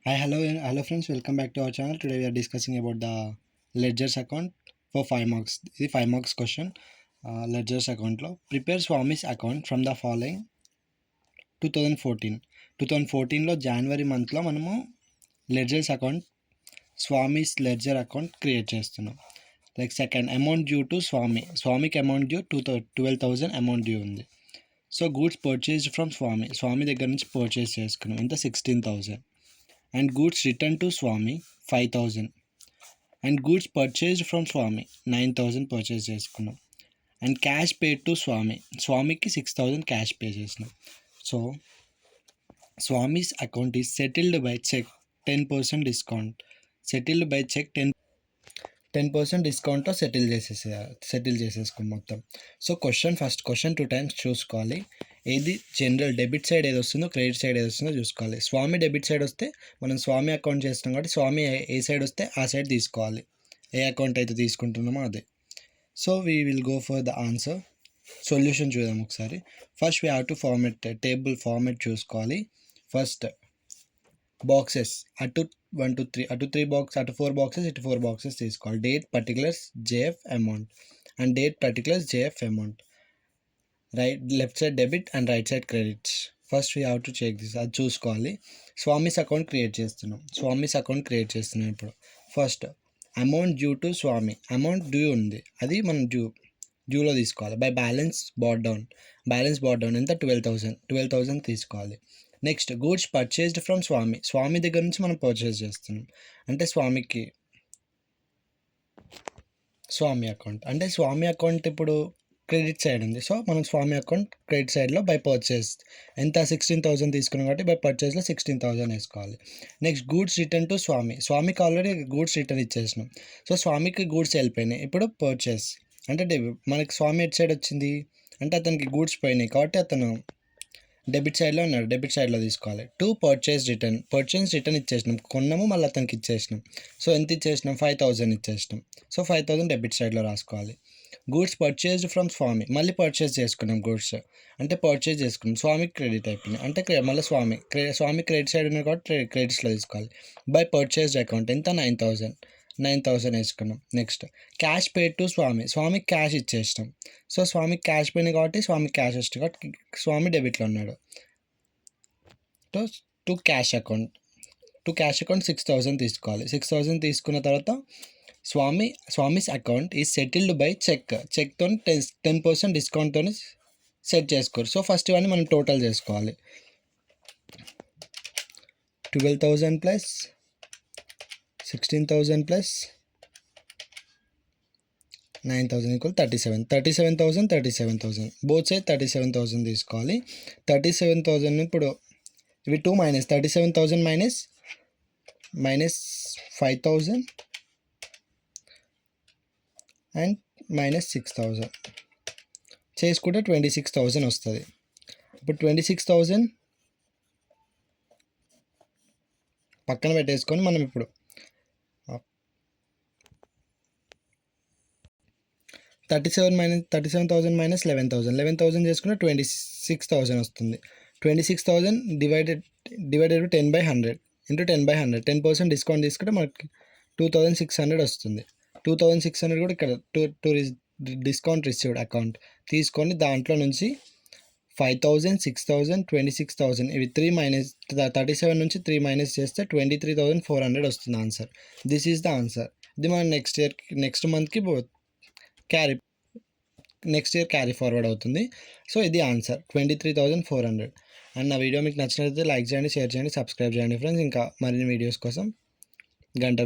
Hi, hello friends. Welcome back to our channel. Today we are discussing about the ledgers account for 5 marks. This is 5 marks question. Ledgers account lo prepare Swami's account from the following 2014 లో జనవరి మంత్లో మనము ledgers account Swami's ledger account create చేస్తున్నాం. Like second amount due to స్వామికి amount due 12,000 amount due ఉంది. So goods purchased from Swami దగ్గర నుంచి purchase చేసుకున్నాం. ఎంత 16,000. And goods return to Swami 5,000 and goods purchased from Swami 9,000 purchase చేసుకున్నాం. అండ్ క్యాష్ పేడ్ టు స్వామికి 6,000 cash pay చేసినాం. So Swami's account is settled by cheque 10% discount. Settled by cheque 10% డిస్కౌంట్తో settle చేసేసుకున్నాం మొత్తం. So first question 2 times చూసుకోవాలి. ఏది general debit side ఏది వస్తుందో credit side ఏది వస్తుందో చూసుకోవాలి. స్వామి డెబిట్ సైడ్ వస్తే మనం స్వామి అకౌంట్ చేస్తున్నాం కాబట్టి స్వామి ఏ సైడ్ వస్తే ఆ సైడ్ తీసుకోవాలి, ఏ అకౌంట్ అయితే తీసుకుంటున్నామో అదే. So we will go for the answer. Solution చూద్దాం ఒకసారి. First we have to table format చూసుకోవాలి. ఫస్ట్ బాక్సెస్ అటు 1 to 3 అటు 3 బాక్స్ అటు 4 బాక్సెస్ ఇటు 4 బాక్సెస్ తీసుకోవాలి. Date particulars JF amount and date particulars JF amount. Left side debit and right side credits. First we have to check this, అది చూసుకోవాలి. Swami's account create చేస్తున్నాం ఇప్పుడు. First amount due to Swami, amount due ఉంది, అది మనం డ్యూలో తీసుకోవాలి. By balance bat down ఎంత 12,000 తీసుకోవాలి. Next goods purchased from Swami దగ్గర నుంచి మనం పర్చేస్ చేస్తున్నాం అంటే స్వామి అకౌంట్, అంటే స్వామి అకౌంట్ ఇప్పుడు క్రెడిట్ సైడ్ ఉంది. సో మనం స్వామి అకౌంట్ క్రెడిట్ సైడ్లో బై పర్చేస్ ఎంత 16,000 తీసుకున్నాం కాబట్టి బై పర్చేస్లో 16,000 వేసుకోవాలి. నెక్స్ట్ గూడ్స్ రిటర్న్ టు స్వామికి ఆల్రెడీ గూడ్స్ రిటర్న్ ఇచ్చేసినాం. సో స్వామికి గూడ్స్ వెళ్ళిపోయినాయి. ఇప్పుడు పర్చేస్ అంటే మనకి స్వామి ఎట్ సైడ్ వచ్చింది అంటే అతనికి గూడ్స్ పోయినాయి కాబట్టి అతను డెబిట్ సైడ్లో ఉన్నాడు, డెబిట్ సైడ్లో తీసుకోవాలి. పర్చేస్ రిటర్న్ ఇచ్చేసినాం, కొన్నాము మళ్ళీ అతనికి ఇచ్చేసినాం. సో ఎంత ఇచ్చేసినాం 5,000 ఇచ్చేసినాం. సో 5,000 డెబిట్ సైడ్లో రాసుకోవాలి. గూడ్స్ పర్చేస్డ్ ఫ్రమ్ స్వామి, మళ్ళీ పర్చేస్ చేసుకున్నాం గూడ్స్ అంటే పర్చేస్ చేసుకున్నాం, స్వామికి క్రెడిట్ అయిపోయినాయి అంటే మళ్ళీ స్వామి క్రెడిట్ సైడ్ ఉన్నాయి కాబట్టి క్రెడిట్స్లో తీసుకోవాలి. బై పర్చేస్డ్ అకౌంట్ ఎంత 9,000 వేసుకున్నాం. నెక్స్ట్ క్యాష్ పేడ్ టు స్వామికి క్యాష్ ఇచ్చేసినాం. సో స్వామికి క్యాష్ పోయినాయి కాబట్టి స్వామికి క్యాష్ వస్తుంది కాబట్టి స్వామి డెబిట్లో ఉన్నాడు. టు క్యాష్ అకౌంట్ 6,000 తీసుకోవాలి. 6,000 తీసుకున్న తర్వాత Swami's account is settled by చెక్తో 10% డిస్కౌంట్తో సెట్ చేసుకోరు. సో ఫస్ట్ ఇవన్నీ మనం టోటల్ చేసుకోవాలి. 12,000 plus 16,000 plus 9,000 equal 37,000 both side 37,000 తీసుకోవాలి. 37,000 ఇప్పుడు ఇవి 2 మైనస్ 37,000 మైనస్ 5,000 అండ్ మైనస్ 6,000 చేసుకుంటే 26,000 వస్తుంది. ఇప్పుడు 26,000 పక్కన పెట్టేసుకొని మనం ఇప్పుడు 37,000 మైనస్ 11,000 చేసుకుంటే 26,000 వస్తుంది. 26,000 డివైడెడ్ 10/100 ఇంటూ 10/100 10% డిస్కౌంట్ తీసుకుంటే మనకి 2,600 వస్తుంది. 2,600 కూడా ఇక్కడ టూ డిస్కౌంట్ రిసీవ్డ్ అకౌంట్ తీసుకొని దాంట్లో నుంచి 5,000 6,000 26,000 ఇవి 3 మైనస్ 37 నుంచి 3 మైనస్ చేస్తే 23,400 వస్తుంది answer. This is the answer. ఇది మనం నెక్స్ట్ మంత్కి నెక్స్ట్ ఇయర్ క్యారీ ఫార్వర్డ్ అవుతుంది. సో ఇది ఆన్సర్ 23,400. అండ్ నా వీడియో మీకు నచ్చినట్లయితే లైక్ చేయండి, షేర్ చేయండి, సబ్స్క్రైబ్ చేయండి ఫ్రెండ్స్. ఇంకా మరిన్ని వీడియోస్ కోసం గంట